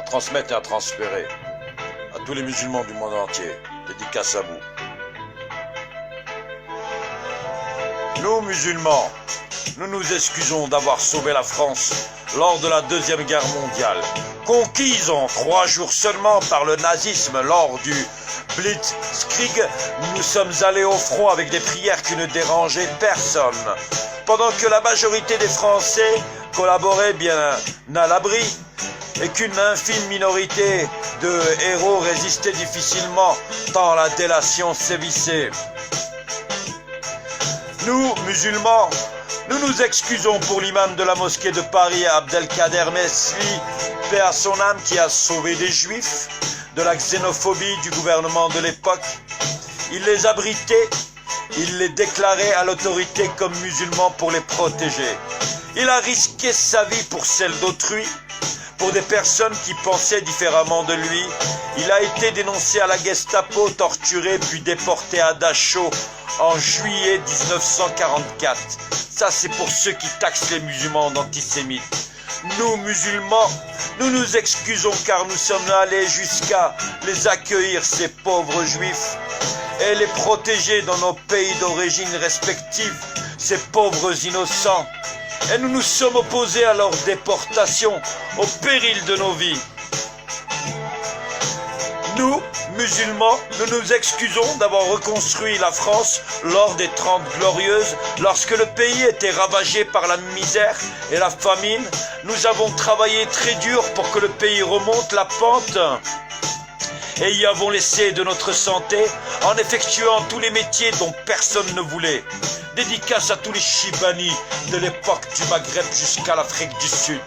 à transmettre et à transférer à tous les musulmans du monde entier. Dédicace à vous. Nous, musulmans, nous nous excusons d'avoir sauvé la France lors de la Deuxième Guerre mondiale, conquise en 3 jours seulement par le nazisme lors du Blitzkrieg. Nous sommes allés au front avec des prières qui ne dérangeaient personne, pendant que la majorité des Français collaboraient bien à l'abri et qu'une infime minorité de héros résistait difficilement tant la délation sévissait. Nous, musulmans, nous nous excusons pour l'imam de la mosquée de Paris, Abdelkader Mesli, paix à son âme, qui a sauvé des juifs de la xénophobie du gouvernement de l'époque. Il les abritait, il les déclarait à l'autorité comme musulmans pour les protéger. Il a risqué sa vie pour celle d'autrui, pour des personnes qui pensaient différemment de lui. Il a été dénoncé à la Gestapo, torturé puis déporté à Dachau en juillet 1944. Ça, c'est pour ceux qui taxent les musulmans d'antisémites. Nous, musulmans, nous nous excusons car nous sommes allés jusqu'à les accueillir, ces pauvres juifs, et les protéger dans nos pays d'origine respectifs, ces pauvres innocents. Et nous nous sommes opposés à leur déportation au péril de nos vies. Nous, musulmans, nous nous excusons d'avoir reconstruit la France lors des 30 Glorieuses, lorsque le pays était ravagé par la misère et la famine. Nous avons travaillé très dur pour que le pays remonte la pente et y avons laissé de notre santé en effectuant tous les métiers dont personne ne voulait. Dédicace à tous les Chibani de l'époque du Maghreb jusqu'à l'Afrique du Sud.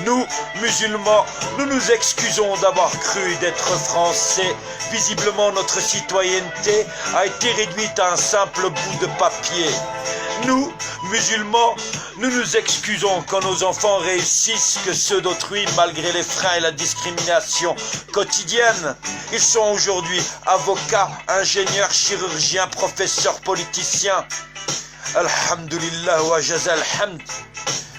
Nous, musulmans, nous nous excusons d'avoir cru d'être français. Visiblement, notre citoyenneté a été réduite à un simple bout de papier. Nous, musulmans, nous nous excusons quand nos enfants réussissent que ceux d'autrui, malgré les freins et la discrimination quotidienne. Ils sont aujourd'hui avocats, ingénieurs, chirurgiens, professeurs, politiciens. Alhamdulillah wa jazal hamd.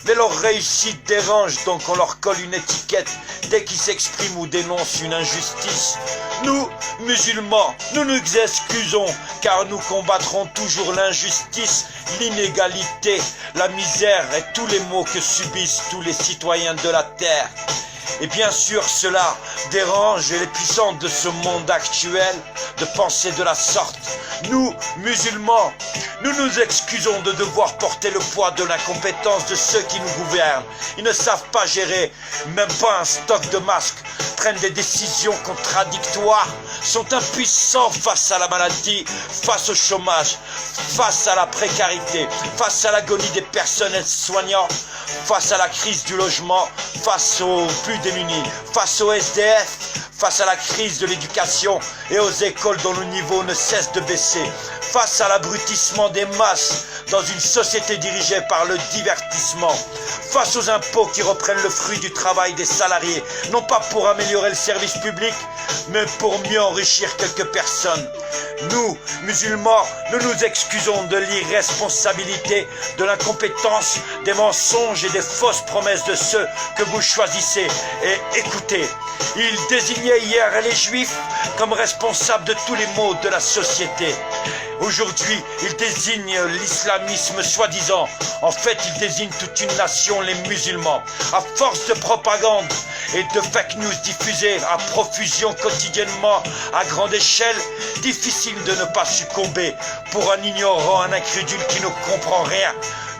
Mais leur réussite dérange, donc on leur colle une étiquette dès qu'ils s'expriment ou dénoncent une injustice. Nous, musulmans, nous nous excusons car nous combattrons toujours l'injustice, l'inégalité, la misère et tous les maux que subissent tous les citoyens de la terre. Et bien sûr, cela dérange les puissants de ce monde actuel de penser de la sorte. Nous, musulmans, nous nous excusons de devoir porter le poids de l'incompétence de ceux qui nous gouvernent. Ils ne savent pas gérer, même pas un stock de masques, prennent des décisions contradictoires, sont impuissants face à la maladie, face au chômage, face à la précarité, face à l'agonie des personnels soignants, face à la crise du logement, face aux plus démunis, face aux SDF, face à la crise de l'éducation et aux écoles dont le niveau ne cesse de baisser, face à l'abrutissement des masses dans une société dirigée par le divertissement, face aux impôts qui reprennent le fruit du travail des salariés, non pas pour améliorer le service public, mais pour mieux enrichir quelques personnes. Nous, musulmans, nous nous excusons de l'irresponsabilité, de l'incompétence, des mensonges et des fausses promesses de ceux que vous choisissez. Et écoutez, ils désignaient hier les Juifs comme responsables de tous les maux de la société. Aujourd'hui, ils désignent l'islamisme soi-disant. En fait, ils désignent toute une nation, les musulmans. À force de propagande et de fake news diffusées à profusion quotidiennement à grande échelle, difficile de ne pas succomber pour un ignorant, un incrédule qui ne comprend rien.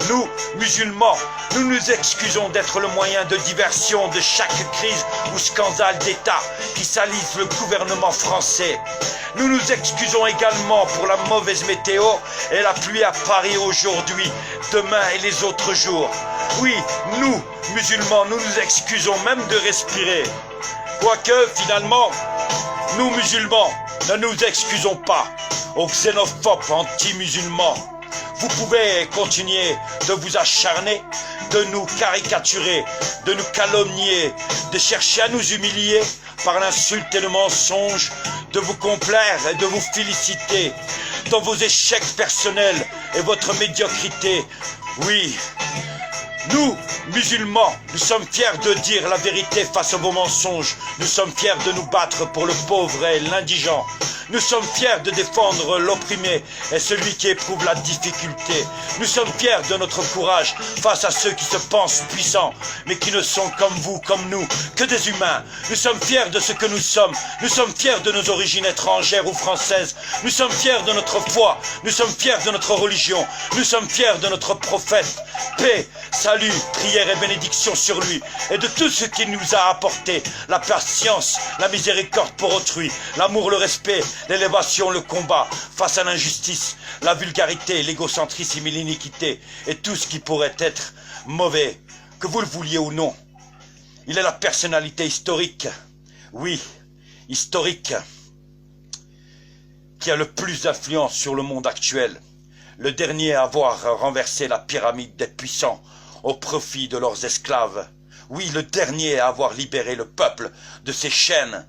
Nous, musulmans, nous nous excusons d'être le moyen de diversion de chaque crise ou scandale d'État qui salisse le gouvernement français. Nous nous excusons également pour la mauvaise météo et la pluie à Paris aujourd'hui, demain et les autres jours. Oui, nous, musulmans, nous nous excusons même de respirer. Quoique, finalement, nous, musulmans, ne nous excusons pas aux xénophobes anti-musulmans. Vous pouvez continuer de vous acharner, de nous caricaturer, de nous calomnier, de chercher à nous humilier par l'insulte et le mensonge, de vous complaire et de vous féliciter dans vos échecs personnels et votre médiocrité. Oui, Nous, musulmans, nous sommes fiers de dire la vérité face à vos mensonges. Nous sommes fiers de nous battre pour le pauvre et l'indigent. Nous sommes fiers de défendre l'opprimé et celui qui éprouve la difficulté. Nous sommes fiers de notre courage face à ceux qui se pensent puissants, mais qui ne sont comme vous, comme nous, que des humains. Nous sommes fiers de ce que nous sommes. Nous sommes fiers de nos origines étrangères ou françaises. Nous sommes fiers de notre foi. Nous sommes fiers de notre religion. Nous sommes fiers de notre prophète. Paix, salut, prière et bénédiction sur lui et de tout ce qu'il nous a apporté. La patience, la miséricorde pour autrui, l'amour, le respect, l'élévation, le combat face à l'injustice, la vulgarité, l'égocentrisme et l'iniquité et tout ce qui pourrait être mauvais, que vous le vouliez ou non. Il est la personnalité historique, oui, historique, qui a le plus d'influence sur le monde actuel. Le dernier à avoir renversé la pyramide des puissants au profit de leurs esclaves. Oui, le dernier à avoir libéré le peuple de ses chaînes.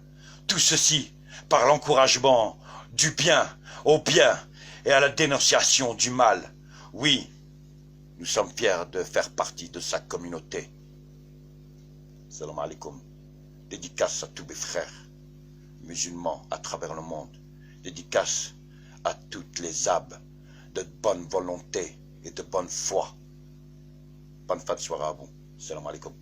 Tout ceci par l'encouragement du bien au bien et à la dénonciation du mal. Oui, nous sommes fiers de faire partie de sa communauté. Salam alaikum. Dédicace à tous mes frères musulmans à travers le monde. Dédicace à toutes les âmes de bonne volonté et de bonne foi. Bonne fin de soirée à vous. Salam alaikum.